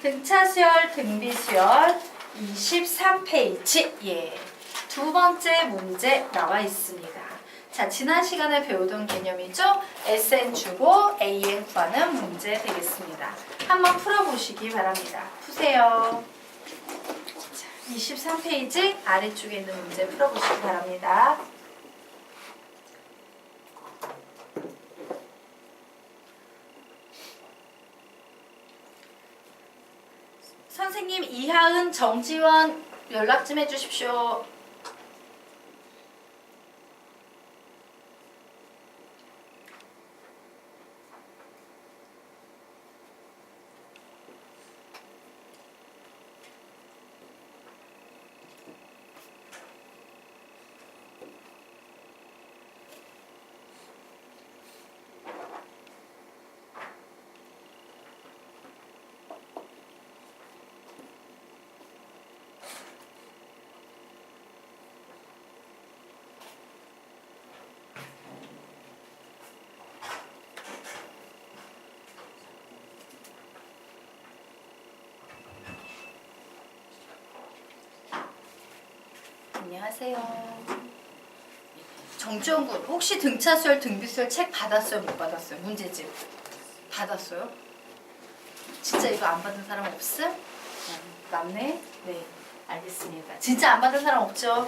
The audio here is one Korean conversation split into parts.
등차 수열, 등비 수열 23페이지. 예. 두 번째 문제 나와 있습니다. 자, 지난 시간에 배우던 개념이죠? SN 주고 AN 구하는 문제 되겠습니다. 한번 풀어보시기 바랍니다. 푸세요. 자, 23페이지 아래쪽에 있는 문제 풀어보시기 바랍니다. 선생님, 이하은, 정지원 연락 좀 해주십시오. 안녕하세요. 정지원 군, 혹시 등차수열, 등비수열 책 받았어요? 못 받았어요? 문제집 받았어요? 진짜 이거 안 받은 사람 없음? 맞네? 네, 알겠습니다. 진짜 안 받은 사람 없죠?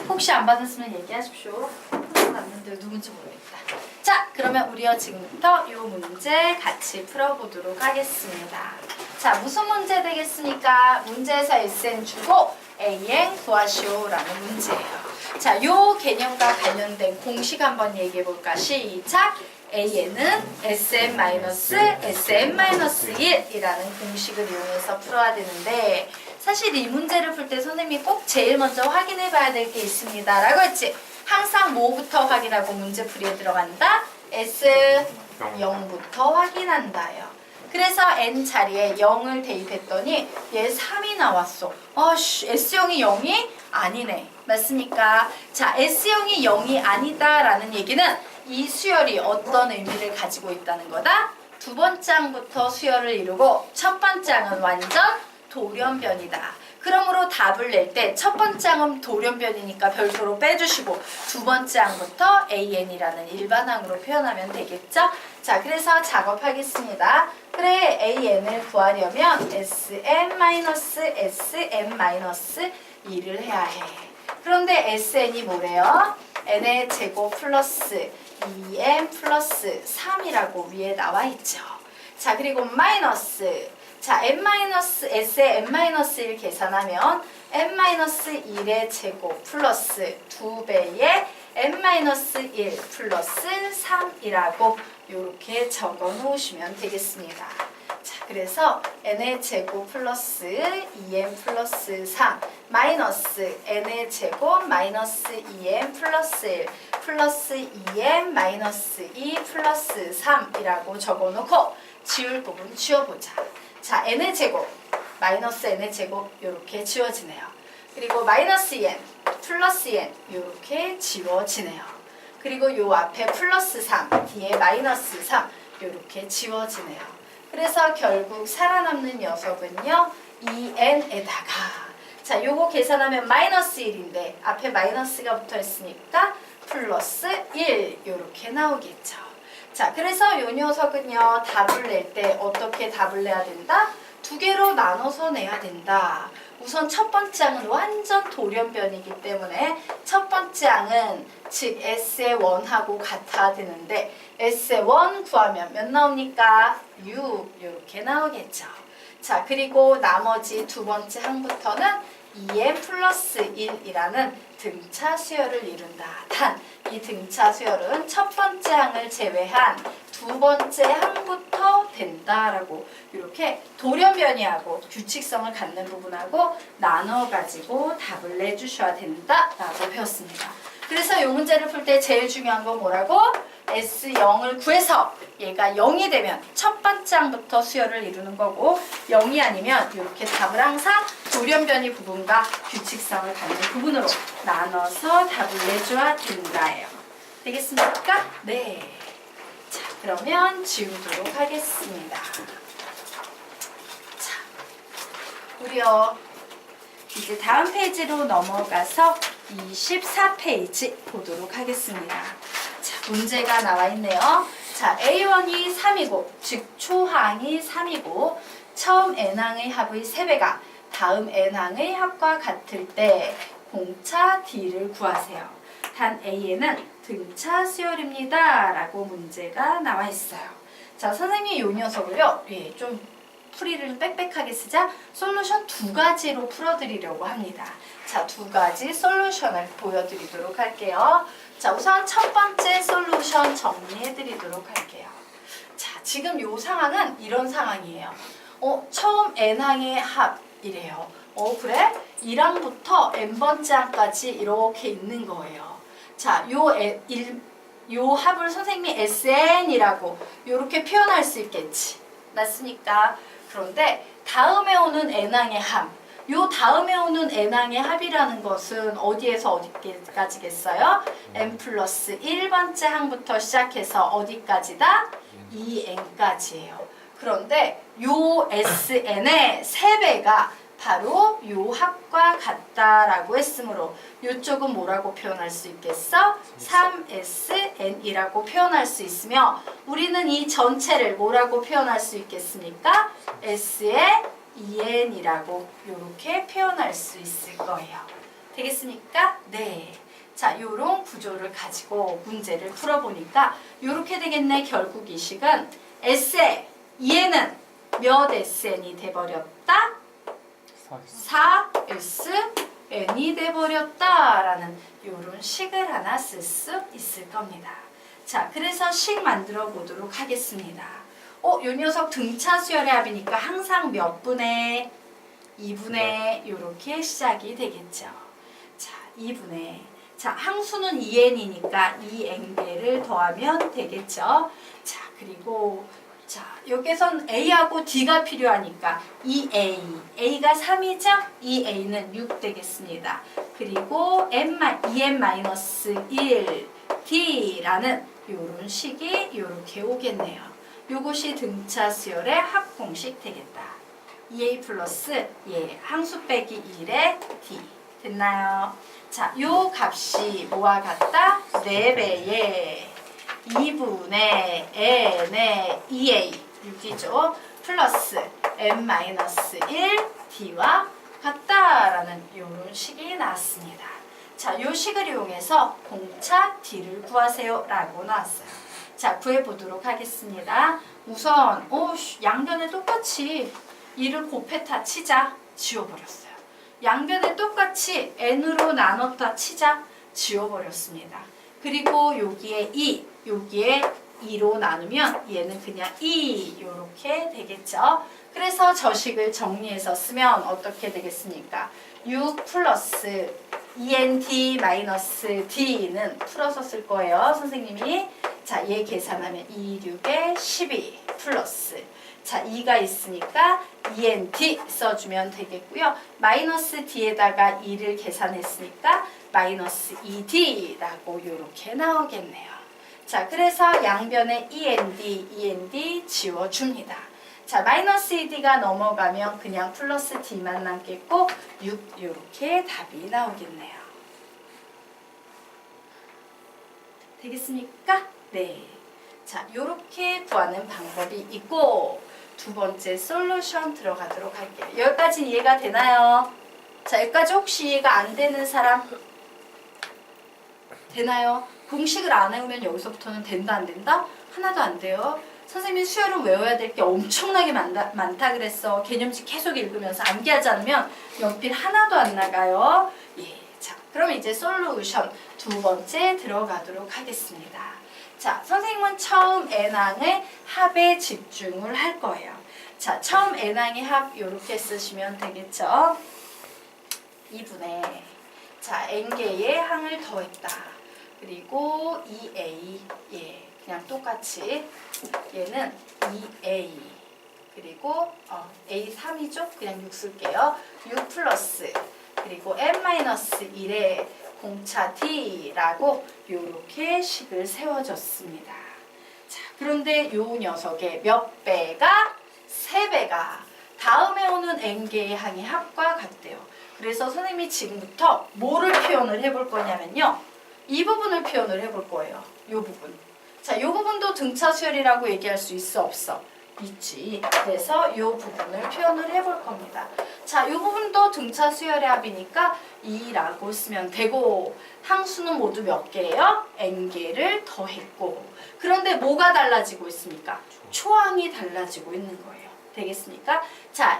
혹시 안 받았으면 얘기하십시오. 받았는데 누군지 모르겠다. 자, 그러면 우리가 지금부터 이 문제 같이 풀어보도록 하겠습니다. 자, 무슨 문제 되겠습니까? 문제에서 SN 주고 AN 구하시오라는 문제예요. 자, 요 개념과 관련된 공식 한번 얘기해 볼까? 시작! AN은 SM-SM-1이라는 공식을 이용해서 풀어야 되는데, 사실 이 문제를 풀 때 선생님이 꼭 제일 먼저 확인해 봐야 될 게 있습니다 라고 했지? 항상 뭐부터 확인하고 문제풀이에 들어간다? S0부터 확인한다요. 그래서 n 자리에 0을 대입했더니 얘 3이 나왔어. S0이 0이 아니네. 맞습니까? 자, S0이 0이 아니다라는 얘기는 이 수열이 어떤 의미를 가지고 있다는 거다? 두 번째 항부터 수열을 이루고 첫 번째 항은 완전 돌연변이다. 그러므로 답을 낼 때 첫 번째 항은 돌연변이니까 별도로 빼주시고 두 번째 항부터 AN이라는 일반항으로 표현하면 되겠죠? 자, 그래서 작업하겠습니다. 그래, AN을 구하려면 SM-SM-2를 해야 해. 그런데 SN이 뭐래요? n의 제곱 플러스 2n 플러스 3이라고 위에 나와 있죠. 자, 그리고 마이너스. 자, S의 n-1 계산하면 n-1의 제곱 플러스 2배의 n-1 플러스 3이라고 이렇게 적어 놓으시면 되겠습니다. 자, 그래서 n의 제곱 플러스 2n 플러스 3 마이너스 n의 제곱 마이너스 2n 플러스 1 플러스 2n 마이너스 2 플러스 3이라고 적어 놓고 지울 부분 지워보자. 자, n의 제곱, 마이너스 n의 제곱 이렇게 지워지네요. 그리고 마이너스 2n, 플러스 2n 이렇게 지워지네요. 그리고 요 앞에 플러스 3, 뒤에 마이너스 3 이렇게 지워지네요. 그래서 결국 살아남는 녀석은요, 2n에다가 자, 요거 계산하면 마이너스 1인데 앞에 마이너스가 붙어 있으니까 플러스 1 이렇게 나오겠죠. 자, 그래서 요 녀석은요, 답을 낼 때 어떻게 답을 내야 된다? 두 개로 나눠서 내야 된다. 우선 첫 번째 항은 완전 돌연변이기 때문에 첫 번째 항은 즉 S의 1하고 같아야 되는데 S의 1 구하면 몇 나옵니까? 6 이렇게 나오겠죠. 자, 그리고 나머지 두 번째 항부터는 2n 플러스 1이라는 등차 수열을 이룬다. 단, 이 등차 수열은 첫 번째 항을 제외한 두 번째 항부터 된다라고 이렇게 돌연변이하고 규칙성을 갖는 부분하고 나눠가지고 답을 내주셔야 된다라고 배웠습니다. 그래서 이 문제를 풀 때 제일 중요한 건 뭐라고? S0을 구해서 얘가 0이 되면 첫 번째 항부터 수열을 이루는 거고 0이 아니면 이렇게 답을 항상 돌연변이 부분과 규칙성을 갖는 부분으로 나눠서 답을 내줘야 된다예요. 되겠습니까? 네. 자, 그러면 지우도록 하겠습니다. 자, 됐고요. 이제 다음 페이지로 넘어가서 24페이지 보도록 하겠습니다. 자, 문제가 나와 있네요. 자, A1이 3이고, 즉 초항이 3이고, 처음 n항의 합의 3배가 다음 n항의 합과 같을 때 공차 D를 구하세요. 단 A에는 등차 수열입니다. 라고 문제가 나와 있어요. 자, 선생님이 이 녀석을요, 좀 풀이를 빽빽하게 쓰자 솔루션 2가지로 풀어드리려고 합니다. 자, 2가지 솔루션을 보여드리도록 할게요. 자, 우선 첫 번째 솔루션 정리해드리도록 할게요. 자, 지금 이 상황은 이런 상황이에요. 처음 n항의 합이래요. 그래? 1항부터 n번째 항까지 이렇게 있는 거예요. 자, 요 합을 선생님이 SN이라고 이렇게 표현할 수 있겠지. 맞습니까? 그런데 다음에 오는 n항의 합, 요 다음에 오는 n항의 합이라는 것은 어디에서 어디까지겠어요? n 플러스 1번째 항부터 시작해서 어디까지다? 2n까지예요. 그런데 요 sn의 3배가 바로 요 합과 같다라고 했으므로 요쪽은 뭐라고 표현할 수 있겠어? 3sn이라고 표현할 수 있으며 우리는 이 전체를 뭐라고 표현할 수 있겠습니까? s의 2n이라고 이렇게 표현할 수 있을 거예요. 되겠습니까? 네. 자, 요런 구조를 가지고 문제를 풀어보니까 요렇게 되겠네. 결국 이 식은 s의 2n은 몇 sn이 돼버렸다? 4SN이 돼버렸다라는 이런 식을 하나 쓸 수 있을 겁니다. 자, 그래서 식 만들어 보도록 하겠습니다. 요 녀석 등차 수열의 합이니까 항상 몇 분의? 2분의 이렇게 시작이 되겠죠. 자, 2분의. 자, 항수는 2n이니까 2n개를 더하면 되겠죠. 자, 그리고 자, 여기선 A하고 D가 필요하니까 2A, A가 3이죠? 2A는 6 되겠습니다. 그리고 2n-1 D라는 이런 식이 이렇게 오겠네요. 요것이 등차 수열의 합공식 되겠다. 2A 플러스 항수 빼기 1의 D 됐나요? 자, 요 값이 뭐와 같다? 4배의 2분의 n의 2a 6이죠. 플러스 n-1 d와 같다라는 이런 식이 나왔습니다. 자, 요 식을 이용해서 공차 d를 구하세요 라고 나왔어요. 자, 구해보도록 하겠습니다. 우선 양변에 똑같이 2를 곱했다 치자. 지워버렸어요. 양변에 똑같이 n으로 나눴다 치자. 지워버렸습니다. 그리고 여기에 2, 여기에 2로 나누면 얘는 그냥 2 이렇게 되겠죠. 그래서 저 식을 정리해서 쓰면 어떻게 되겠습니까? 6 플러스 2nd 마이너스 d는 풀어서 쓸 거예요. 선생님이. 자, 얘 계산하면 2, 6에 12 플러스 자, 2가 있으니까 2nd 써주면 되겠고요. 마이너스 d에다가 2를 계산했으니까 마이너스 2d라고 이렇게 나오겠네요. 자, 그래서 양변에 END 지워줍니다. 자, 마이너스 2d가 넘어가면 그냥 플러스 d만 남겠고 6 이렇게 답이 나오겠네요. 되겠습니까? 네. 자, 이렇게 구하는 방법이 있고 두 번째 솔루션 들어가도록 할게요. 여기까지 이해가 되나요? 자, 여기까지 혹시 이해가 안 되는 사람? 되나요? 공식을 안 외우면 여기서부터는 된다 안 된다? 하나도 안 돼요. 선생님이 수열은 외워야 될 게 엄청나게 많다 그랬어. 개념식 계속 읽으면서 암기하지 않으면 연필 하나도 안 나가요. 예, 자, 그럼 이제 솔루션 두 번째 들어가도록 하겠습니다. 자, 선생님은 처음 n항의 합에 집중을 할 거예요. 자, 처음 n항의 합 이렇게 쓰시면 되겠죠. 2분의 자, n개의 항을 더했다. 그리고 2a 그냥 똑같이 얘는 2a 그리고 a 3이죠? 그냥 6 쓸게요. 6 플러스 그리고 n-1의 공차 d라고 이렇게 식을 세워줬습니다. 자, 그런데 요 녀석의 몇 배가? 3배가 다음에 오는 n개의 항의 합과 같대요. 그래서 선생님이 지금부터 뭐를 표현을 해볼 거냐면요. 이 부분을 표현을 해볼 거예요. 이 부분. 자, 이 부분도 등차 수열이라고 얘기할 수 있어, 없어? 있지. 그래서 이 부분을 표현을 해볼 겁니다. 자, 이 부분도 등차 수열의 합이니까 2라고 쓰면 되고, 항수는 모두 몇 개예요? n개를 더했고. 그런데 뭐가 달라지고 있습니까? 초항이 달라지고 있는 거예요. 되겠습니까? 자,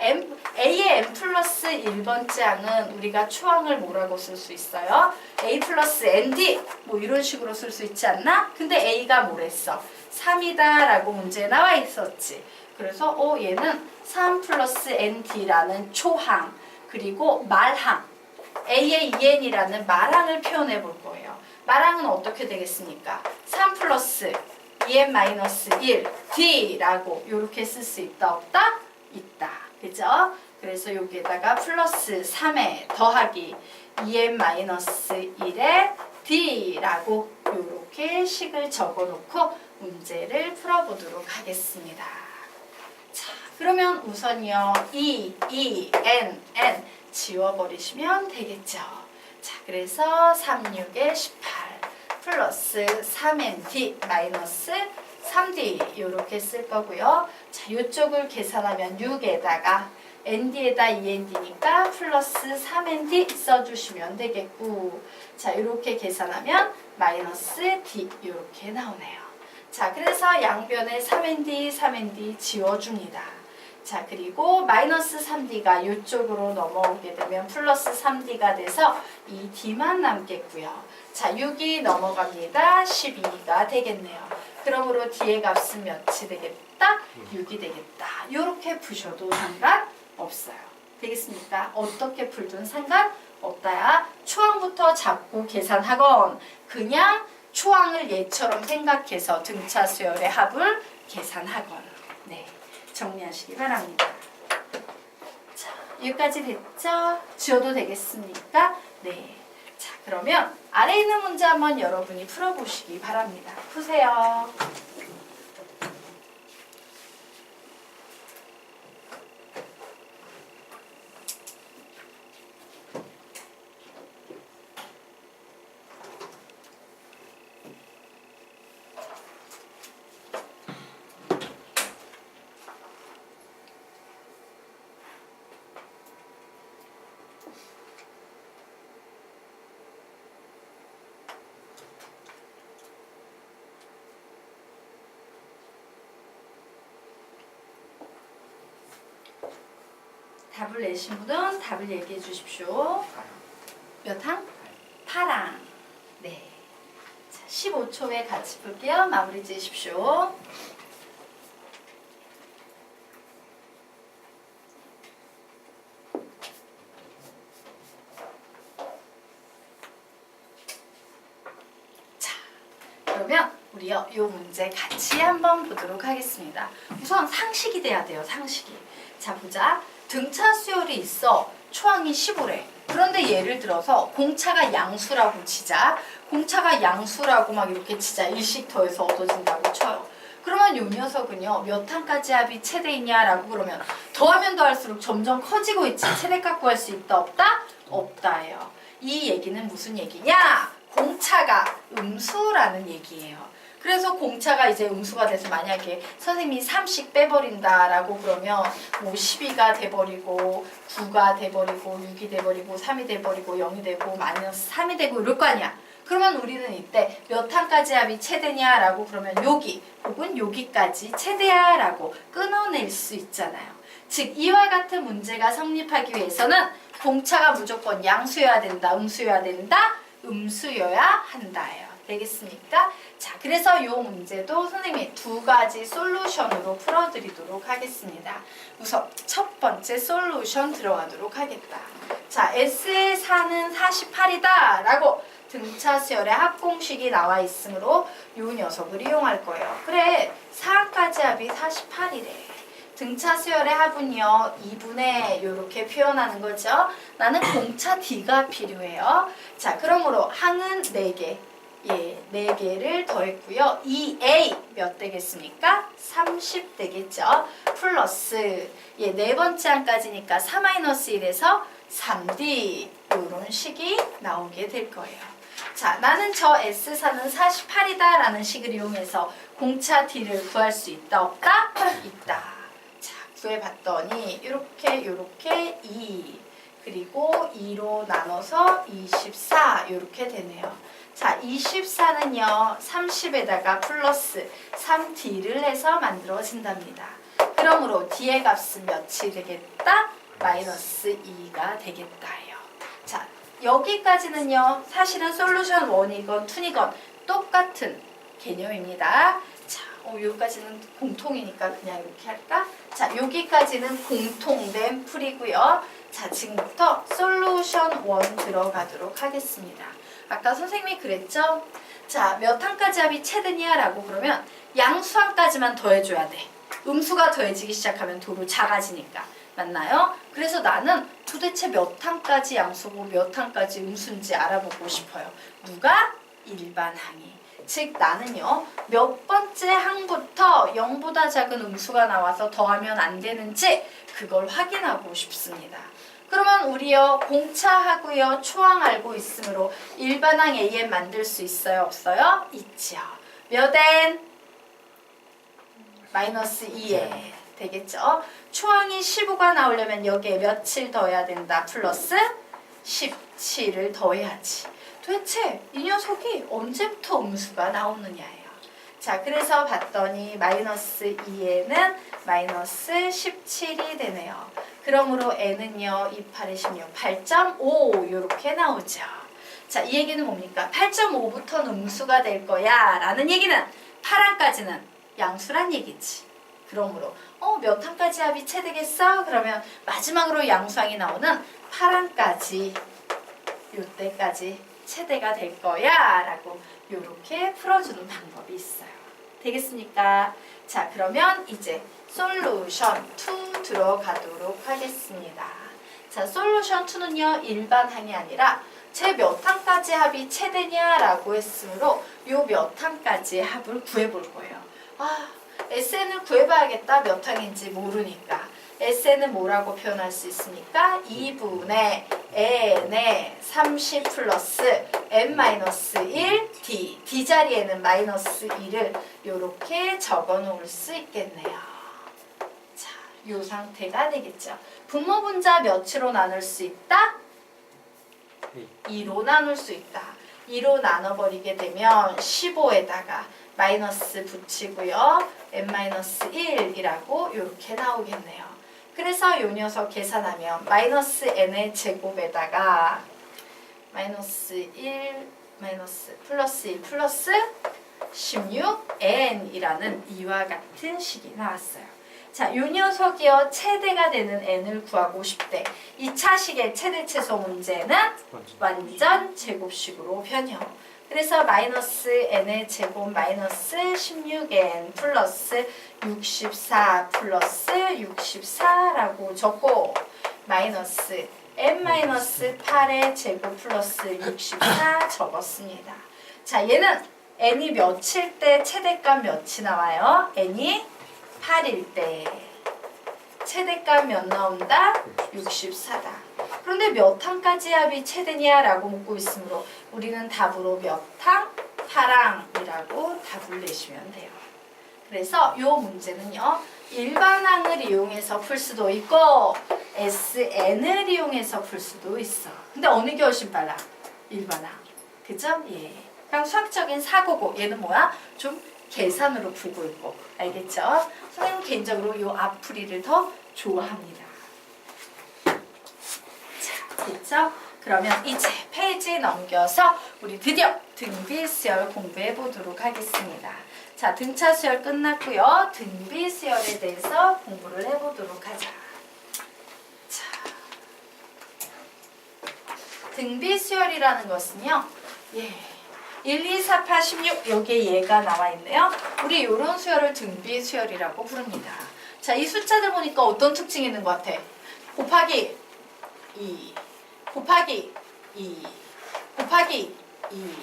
A의 n 플러스 1번째 항은 우리가 초항을 뭐라고 쓸 수 있어요? A 플러스 ND 뭐 이런 식으로 쓸 수 있지 않나? 근데 A가 뭐랬어? 3이다 라고 문제에 나와 있었지. 그래서 얘는 3 플러스 ND라는 초항 그리고 말항 A의 EN이라는 말항을 표현해 볼 거예요. 말항은 어떻게 되겠습니까? 3 플러스 2n-1 D라고 이렇게 쓸 수 있다 없다? 있다. 그죠? 그래서 여기에다가 플러스 3에 더하기 2n-1에 D라고 이렇게 식을 적어놓고 문제를 풀어보도록 하겠습니다. 자, 그러면 우선요 N 지워버리시면 되겠죠. 자, 그래서 3, 6에 18 플러스 3ND 마이너스 3D 이렇게 쓸 거고요. 자, 이쪽을 계산하면 6에다가 ND에다 2ND니까 플러스 3ND 써주시면 되겠고 자, 이렇게 계산하면 마이너스 D 이렇게 나오네요. 자, 그래서 양변에 3ND 지워줍니다. 자, 그리고 마이너스 3D가 이쪽으로 넘어오게 되면 플러스 3D가 돼서 이 D만 남겠고요. 자, 6이 넘어갑니다. 12가 되겠네요. 그러므로 D의 값은 몇이 되겠다? 6이 되겠다. 이렇게 푸셔도 상관없어요. 되겠습니까? 어떻게 풀든 상관없다야. 초항부터 잡고 계산하건 그냥 초항을 얘처럼 생각해서 등차 수열의 합을 계산하건 네, 정리하시기 바랍니다. 자, 여기까지 됐죠? 지워도 되겠습니까? 네. 자, 그러면 아래에 있는 문제 한번 여러분이 풀어보시기 바랍니다. 푸세요. 답을 내신 분은 답을 얘기해 주십시오. 몇 항? 8항. 네. 자, 15초에 같이 볼게요. 마무리 지으십시오. 자, 그러면 우리요, 이 문제 같이 한번 보도록 하겠습니다. 우선 상식이 돼야 돼요. 상식이. 자, 보자. 등차 수열이 있어. 초항이 15래. 그런데 예를 들어서 공차가 양수라고 치자. 공차가 양수라고 막 이렇게 치자. 일씩 더해서 얻어진다고 쳐요. 그러면 요 녀석은요. 몇 항까지 합이 최대이냐라고 그러면 더하면 더할수록 점점 커지고 있지. 최대값 구할 수 있다 없다? 없다예요. 이 얘기는 무슨 얘기냐? 공차가 음수라는 얘기예요. 그래서 공차가 이제 음수가 돼서 만약에 선생님이 3씩 빼버린다라고 그러면 뭐 12가 돼버리고 9가 돼버리고 6이 돼버리고 3이 돼버리고 0이 되고 마이너스 3이 되고 이럴 거 아니야. 그러면 우리는 이때 몇 항까지 합이 최대냐라고 그러면 여기 혹은 여기까지 최대야 라고 끊어낼 수 있잖아요. 즉 이와 같은 문제가 성립하기 위해서는 공차가 무조건 양수여야 된다, 음수여야 된다, 음수여야 한다예요. 되겠습니까? 자, 그래서 이 문제도 선생님이 두 가지 솔루션으로 풀어드리도록 하겠습니다. 우선 첫 번째 솔루션 들어가도록 하겠다. 자, S의 4는 48이다 라고 등차 수열의 합공식이 나와 있으므로 이 녀석을 이용할 거예요. 그래, 4까지 합이 48이래. 등차 수열의 합은요 2분의 이렇게 표현하는 거죠. 나는 공차 D가 필요해요. 자, 그러므로 항은 4개 예, 4개를 더했고요. 2a 몇 되겠습니까? 30 되겠죠. 플러스 예, 네 번째 항까지니까 4-1에서 3d 이런 식이 나오게 될 거예요. 자, 나는 저 S사는 48이다 라는 식을 이용해서 공차 D를 구할 수 있다 없다? 있다. 자, 구해봤더니 요렇게 2 그리고 2로 나눠서 24 이렇게 되네요. 자, 24는요 30에다가 플러스 3D를 해서 만들어진답니다. 그러므로 D의 값은 몇이 되겠다? 마이너스 2가 되겠다요. 자, 여기까지는요 사실은 솔루션 1이건 2이건 똑같은 개념입니다. 자, 여기까지는 공통이니까 그냥 이렇게 할까? 자, 여기까지는 공통된 풀이고요. 자, 지금부터 솔루션 1 들어가도록 하겠습니다. 아까 선생님이 그랬죠? 자, 몇 항까지 합이 최대냐 라고 그러면 양수항까지만 더해줘야 돼. 음수가 더해지기 시작하면 도로 작아지니까. 맞나요? 그래서 나는 도대체 몇 항까지 양수고 몇 항까지 음수인지 알아보고 싶어요. 누가? 일반 항이. 즉 나는요 몇 번째 항부터 0보다 작은 음수가 나와서 더하면 안 되는지 그걸 확인하고 싶습니다. 그러면 우리요 공차하고요 초항 알고 있으므로 일반항 AN 만들 수 있어요 없어요? 있죠. 몇 n? 마이너스 2n 되겠죠. 초항이 15가 나오려면 여기에 며칠 더해야 된다? 플러스 17을 더해야지. 도대체 이 녀석이 언제부터 음수가 나오느냐예요. 자, 그래서 봤더니 마이너스 2에는 마이너스 17이 되네요. 그러므로 n은요 2, 8에 16, 8.5 이렇게 나오죠. 자, 이 얘기는 뭡니까? 8.5부터는 음수가 될 거야 라는 얘기는 8항까지는 양수란 얘기지. 그러므로 몇 항까지 합이 최대겠어? 그러면 마지막으로 양수항이 나오는 8항까지 요때까지 최대가 될 거야 라고 요렇게 풀어주는 방법이 있어요. 되겠습니까? 자, 그러면 이제 솔루션 2 들어가도록 하겠습니다. 자, 솔루션 2는요 일반항이 아니라 제 몇 항까지 합이 최대냐 라고 했으므로 요 몇 항까지 합을 구해볼 거예요. SN을 구해봐야겠다. 몇 항인지 모르니까. SN은 뭐라고 표현할 수 있습니까? 2분의 n의 30 플러스 n-1 d. d 자리에는 마이너스 2를 이렇게 적어 놓을 수 있겠네요. 자, 요 상태가 되겠죠. 분모 분자 몇으로 나눌 수 있다? 2로 나눌 수 있다. 2로 나눠버리게 되면 15에다가 마이너스 붙이고요. n-1이라고 이렇게 나오겠네요. 그래서 요 녀석 계산하면 마이너스 n의 제곱에다가 마이너스 1 마이너스 플러스 1 플러스 16n이라는 이와 같은 식이 나왔어요. 자, 요 녀석이요 최대가 되는 n을 구하고 싶대. 2차 식의 최대 최소 문제는 완전 제곱식으로 변형. 그래서 마이너스 n의 제곱 마이너스 16n 플러스 64 플러스 64라고 적고 마이너스 n-8의 제곱 플러스 64 적었습니다. 자, 얘는 n이 몇일 때 최대값 몇이 나와요? n이 8일 때 최대값 몇 나온다? 64다. 그런데 몇 항까지 합이 최대냐라고 묻고 있으므로 우리는 답으로 몇 항? 8항이라고 답을 내시면 돼요. 그래서 이 문제는요. 일반항을 이용해서 풀 수도 있고 SN을 이용해서 풀 수도 있어. 근데 어느 게 훨씬 빨라? 일반항. 그죠? 예. 그냥 수학적인 사고고 얘는 뭐야? 좀 계산으로 풀고 있고. 알겠죠? 선생님 개인적으로 이 앞풀이를 더 좋아합니다. 자, 됐죠? 그러면 이제 페이지 넘겨서 우리 드디어 등비수열 공부해 보도록 하겠습니다. 자, 등차 수열 끝났고요. 등비수열에 대해서 공부를 해보도록 하자. 자, 등비수열이라는 것은요. 예. 1, 2, 4, 8, 16 여기에 얘가 나와 있네요. 우리 이런 수열을 등비수열이라고 부릅니다. 자, 이 숫자들 보니까 어떤 특징이 있는 것 같아? 곱하기 2, 곱하기 2, 곱하기 2,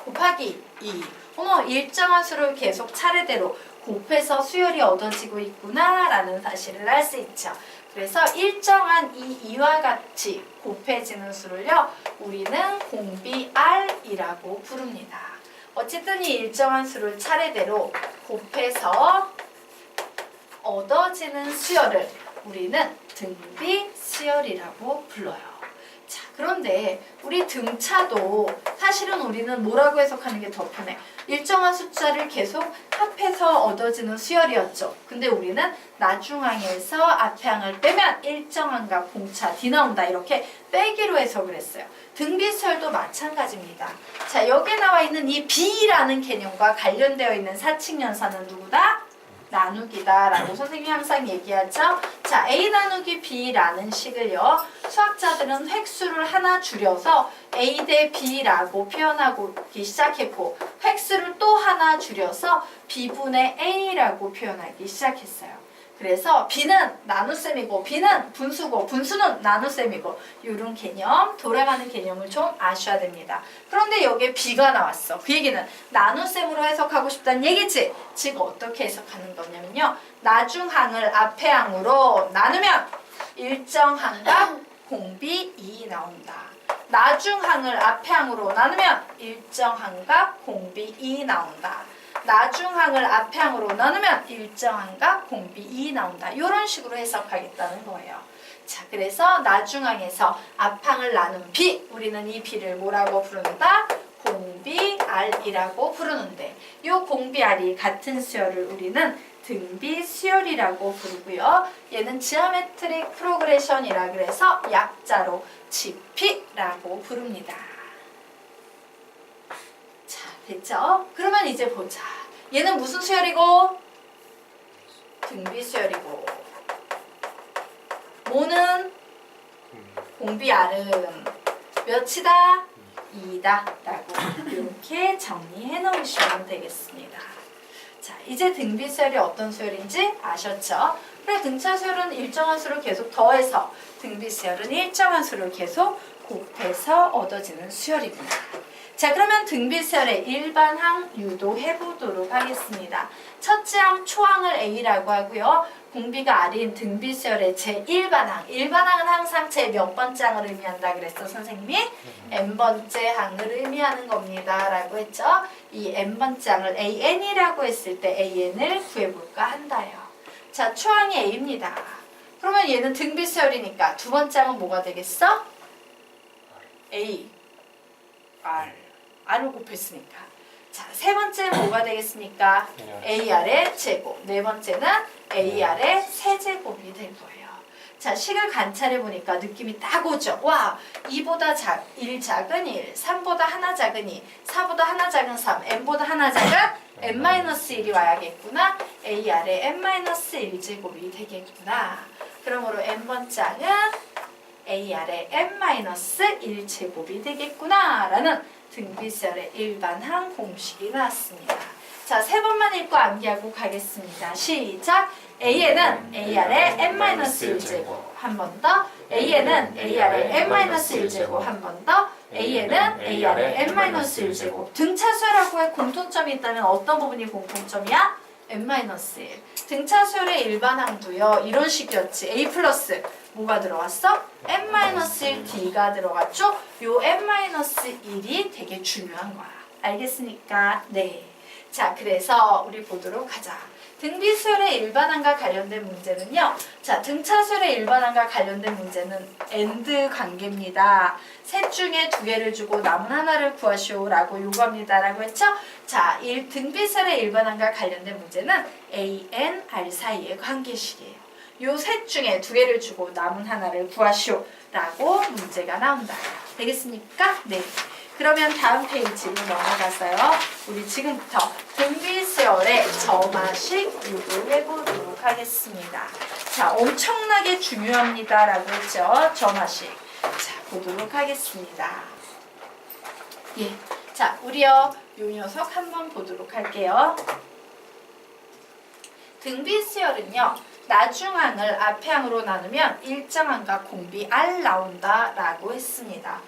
곱하기 2. 어머, 일정한 수를 계속 차례대로 곱해서 수열이 얻어지고 있구나 라는 사실을 알 수 있죠. 그래서 일정한 이 2와 같이 곱해지는 수를요, 우리는 공비 R이라고 부릅니다. 어쨌든 이 일정한 수를 차례대로 곱해서 얻어지는 수열을 우리는 등비 수열이라고 불러요. 자, 그런데 우리 등차도 사실은 우리는 뭐라고 해석하는 게 더 편해? 일정한 숫자를 계속 합해서 얻어지는 수열이었죠. 근데 우리는 나중항에서 앞에 항을 빼면 일정항과 공차 D 나온다, 이렇게 빼기로 해석을 했어요. 등비수열도 마찬가지입니다. 자, 여기에 나와 있는 이 B라는 개념과 관련되어 있는 사칙연산은 누구다? 나누기다 라고 선생님이 항상 얘기하죠. 자, A 나누기 B라는 식을요, 수학자들은 획수를 하나 줄여서 A 대 B라고 표현하기 시작했고, 획수를 또 하나 줄여서 B분의 A라고 표현하기 시작했어요. 그래서 B는 나눗셈이고 B는 분수고 분수는 나눗셈이고, 이런 개념, 돌아가는 개념을 좀 아셔야 됩니다. 그런데 여기에 B가 나왔어. 그 얘기는 나눗셈으로 해석하고 싶다는 얘기지. 즉 어떻게 해석하는 거냐면요, 나중항을 앞에 항으로 나누면 일정항과 공비 2 나온다. 나중항을 앞에 항으로 나누면 일정항과 공비 2 나온다. 나중항을 앞에 항으로 나누면 일정항과 공비 2 나온다. 이런 식으로 해석하겠다는 거예요. 자, 그래서 나중항에서 앞항을 나눈 B, 우리는 이 B를 뭐라고 부른다? 공비 R이라고 부르는데, 이 공비 R이 같은 수열을 우리는 등비 수열이라고 부르고요. 얘는 지오메트릭 프로그레션이라 그래서 약자로 GP라고 부릅니다. 자, 됐죠? 그러면 이제 보자. 얘는 무슨 수열이고? 등비 수열이고, 뭐는? 공비 R은 몇이다? 2다 라고 이렇게 정리해 놓으시면 되겠습니다. 자, 이제 등비 수열이 어떤 수열인지 아셨죠? 그래, 등차 수열은 일정한 수를 계속 더해서, 등비 수열은 일정한 수를 계속 곱해서 얻어지는 수열이구나. 자, 그러면 등비 수열의 일반항 유도해 보도록 하겠습니다. 첫째 항 초항을 A라고 하고요. 공비가 R인 등비 수열의 제1반항. 일반항은 항상 제 몇 번째 항을 의미한다 그랬어, 선생님이? n번째 항을 의미하는 겁니다. 라고 했죠. 이 n번째 항을 AN이라고 했을 때 AN을 구해볼까 한다요. 자, 초항이 A입니다. 그러면 얘는 등비 수열이니까 두 번째 항은 뭐가 되겠어? A, R. R을 곱했으니까. 자, 세 번째는 뭐가 되겠습니까? AR의 제곱. 네 번째는 AR의 세제곱이 될 거예요. 자, 식을 관찰해 보니까 느낌이 딱 오죠. 와, 2보다 1 작은 1, 3보다 하나 작은 2, 4보다 하나 작은 3, n보다 하나 작은 n-1이 와야겠구나. AR의 n-1제곱이 되겠구나. 그러므로 n번째 항은 AR의 n-1제곱이 되겠구나 라는 등비수열의 일반항 공식이 나왔습니다. 자, 세 번만 읽고 암기하고 가겠습니다. 시작! AN은 AR의 n-1제곱 한 번 더, AN은 AR의 n-1제곱 한 번 더, AN은 AR의 n-1제곱. 등차수열하고의 공통점이 있다면 어떤 부분이 공통점이야? n-1. 등차수열의 일반항도요, 이런 식이었지. A 플러스 뭐가 들어왔어? n-1D가 들어갔죠? 요 n-1이 되게 중요한 거야. 알겠습니까? 네. 자, 그래서 우리 보도록 하자. 등비수열의 일반항과 관련된 문제는요. 자, 등차수열의 일반항과 관련된 문제는 AND 관계입니다. 셋 중에 두 개를 주고 남은 하나를 구하시오라고 요구합니다. 라고 했죠? 자, 등비수열의 일반항과 관련된 문제는 A, N, R 사이의 관계식이에요. 요 셋 중에 두 개를 주고 남은 하나를 구하시오 라고 문제가 나온다. 되겠습니까? 네. 그러면 다음 페이지로 넘어가서요. 우리 지금부터 등비수열의 점화식 유도해 보도록 하겠습니다. 자, 엄청나게 중요합니다. 라고 했죠. 점화식. 자, 보도록 하겠습니다. 예. 자, 우리요. 요 녀석 한번 보도록 할게요. 등비수열은요. 나중항을 앞에항으로 나누면 일정항과 공비 R 나온다 라고 했습니다.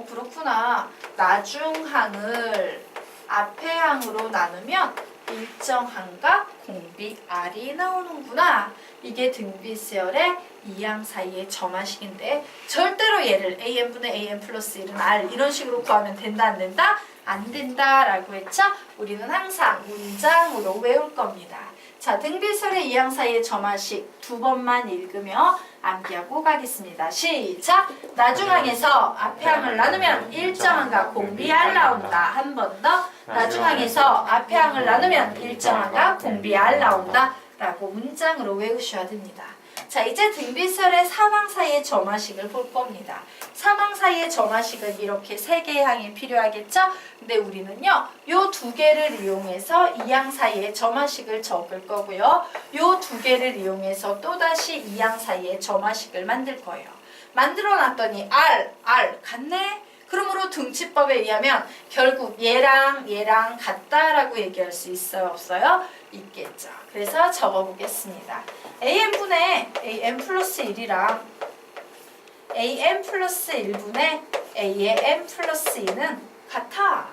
그렇구나. 나중항을 앞의 항으로 나누면 일정항과 공비 R이 나오는구나. 이게 등비수열의 이항 사이의 점화식인데 절대로 얘를 AN분의 AN 플러스 1은 R 이런 식으로 구하면 된다 안 된다? 안 된다라고 했죠? 우리는 항상 문장으로 외울 겁니다. 자, 등비수열의 이항 사이의 점화식 두 번만 읽으며 암기하고 가겠습니다. 시작! 나중항에서 앞의 항을 나누면 일정항과 공비 R 나온다. 한 번 더. 나중항에서 앞의 항을 나누면 일정항과 공비 R 나온다. 라고 문장으로 외우셔야 됩니다. 자, 이제 등비수열의 사망 사이의 점화식을 볼 겁니다. 사망 사이의 점화식은 이렇게 세 개의 항이 필요하겠죠? 근데 우리는요, 요 두 개를 이용해서 이항 사이의 점화식을 적을 거고요. 요 두 개를 이용해서 또다시 이항 사이의 점화식을 만들 거예요. 만들어 놨더니 R 같네? 그러므로 등치법에 의하면 결국 얘랑 같다라고 얘기할 수 있어요? 없어요? 있겠죠. 그래서 적어보겠습니다. AN분의 AN 플러스 1이랑 AN 플러스 1분의 AN 플러스 2는 같아.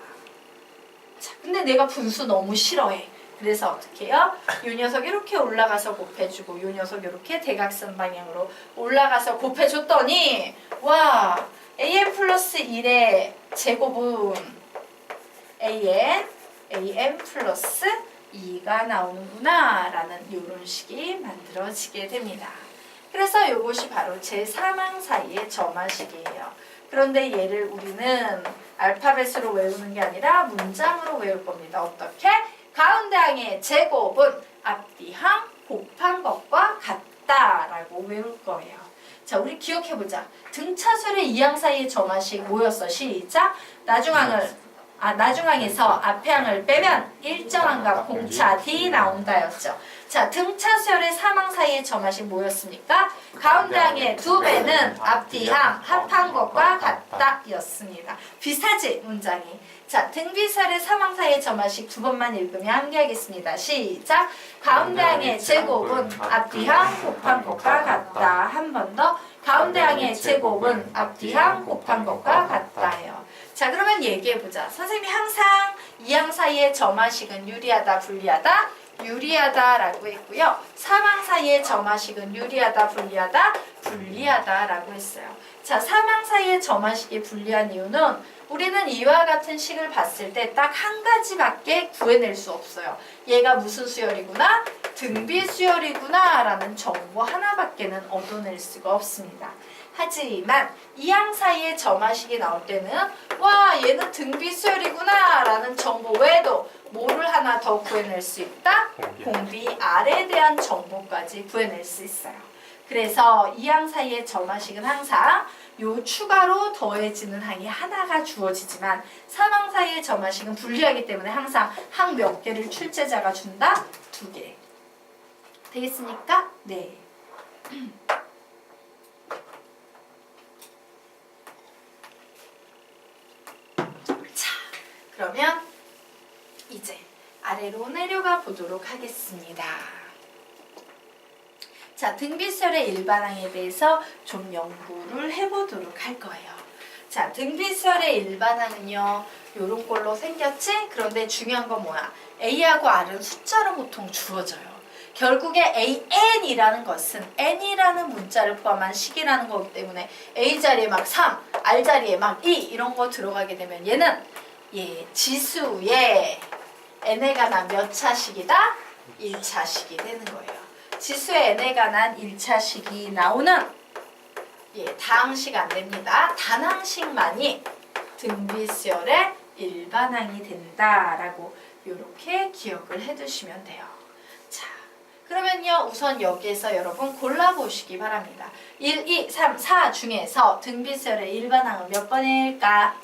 자, 근데 내가 분수 너무 싫어해. 그래서 어떻게 해요? 이 녀석 이렇게 올라가서 곱해주고 이 녀석 이렇게 대각선 방향으로 올라가서 곱해줬더니 와! AN 플러스 1의 제곱은 AN 플러스 2가 나오는구나 라는 이런 식이 만들어지게 됩니다. 그래서 이것이 바로 제3항 사이의 점화식이에요. 그런데 얘를 우리는 알파벳으로 외우는 게 아니라 문장으로 외울 겁니다. 어떻게? 가운데 항의 제곱은 앞뒤 항 곱한 것과 같다라고 외울 거예요. 자, 우리 기억해보자. 등차수열의 이항 사이의 점화식 뭐였어? 시작! 나중항에서 앞의 항을 빼면 일정항과 공차 D 나온다였죠. 자, 등차수열의 사망 사이의 점화식 뭐였습니까? 가운데 항의 두 배는 앞뒤 항 합한 것과 같다 였습니다. 비슷하지? 문장이. 자, 등비수열의 사망 사이의 점화식 두 번만 읽으면 암기하겠습니다. 시작! 가운데 항의 제곱은 앞뒤 항 곱한 것과 같다. 한 번 더. 가운데 항의 제곱은 앞뒤 항 곱한 것과 같다예요. 자, 그러면 얘기해보자. 선생님이 항상 이항 사이의 점화식은 유리하다, 불리하다? 유리하다라고 했고요. 사망 사이의 점화식은 유리하다, 불리하다? 불리하다라고 했어요. 자, 사망 사이의 점화식이 불리한 이유는 우리는 이와 같은 식을 봤을 때 딱 한 가지밖에 구해낼 수 없어요. 얘가 무슨 수열이구나? 등비수열이구나 라는 정보 하나밖에는 얻어낼 수가 없습니다. 하지만 이항 사이의 점화식이 나올 때는 와, 얘는 등비수열이구나 라는 정보 외에도 뭐를 하나 더 구해낼 수 있다? 공비 R에 대한 정보까지 구해낼 수 있어요. 그래서 이항 사이의 점화식은 항상 요 추가로 더해지는 항이 하나가 주어지지만 사망 사이의 점화식은 불리하기 때문에 항상 항 몇 개를 출제자가 준다? 2개. 되겠습니까? 네. 자, 그러면 이제 아래로 내려가 보도록 하겠습니다. 자, 등비수열의 일반항에 대해서 좀 연구를 해보도록 할 거예요. 자, 등비수열의 일반항은요, 요런 꼴로 생겼지? 그런데 중요한 건 뭐야? A하고 R은 숫자로 보통 주어져요. 결국에 AN이라는 것은 N이라는 문자를 포함한 식이라는 거기 때문에 A 자리에 막 3, R 자리에 막 2 이런 거 들어가게 되면 얘는 지수의 N에 관한 몇 차식이다? 1차식이 되는 거예요. 지수의 N에 관한 1차식이 나오는 다항식 안 됩니다. 단항식만이 등비수열의 일반항이 된다라고 이렇게 기억을 해두시면 돼요. 자, 그러면요 우선 여기에서 여러분 골라보시기 바랍니다. 1, 2, 3, 4 중에서 등비수열의 일반항은 몇 번일까?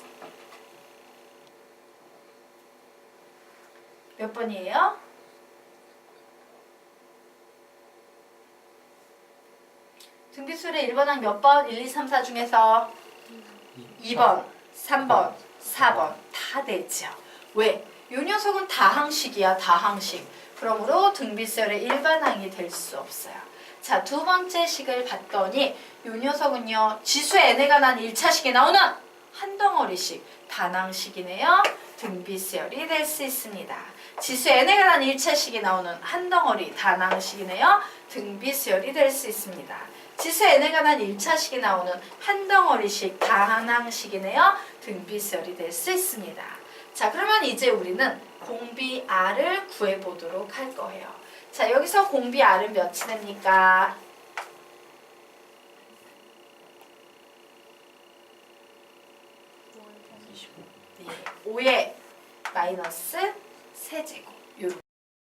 몇 번이에요? 등비수열의 일반항 몇 번? 1, 2, 3, 4 중에서 2번, 3번, 4번 다 되죠. 왜? 요 녀석은 다항식이야, 다항식. 그러므로 등비수열의 일반항이 될 수 없어요. 자, 두 번째 식을 봤더니 요 녀석은요 지수 n에 관한 1차식에 나오는 한 덩어리씩 다낭식이네요. 등비수열이 될 수 있습니다. 지수 n에 관한 1차식이 나오는 한 덩어리 다낭식이네요. 등비수열이 될 수 있습니다. 지수 n에 관한 1차식이 나오는 한 덩어리씩 다낭식이네요. 등비수열이 될 수 있습니다. 자, 그러면 이제 우리는 공비 r을 구해보도록 할 거예요. 자, 여기서 공비 r은 몇이 됩니까? 5의 마이너스 세제곱.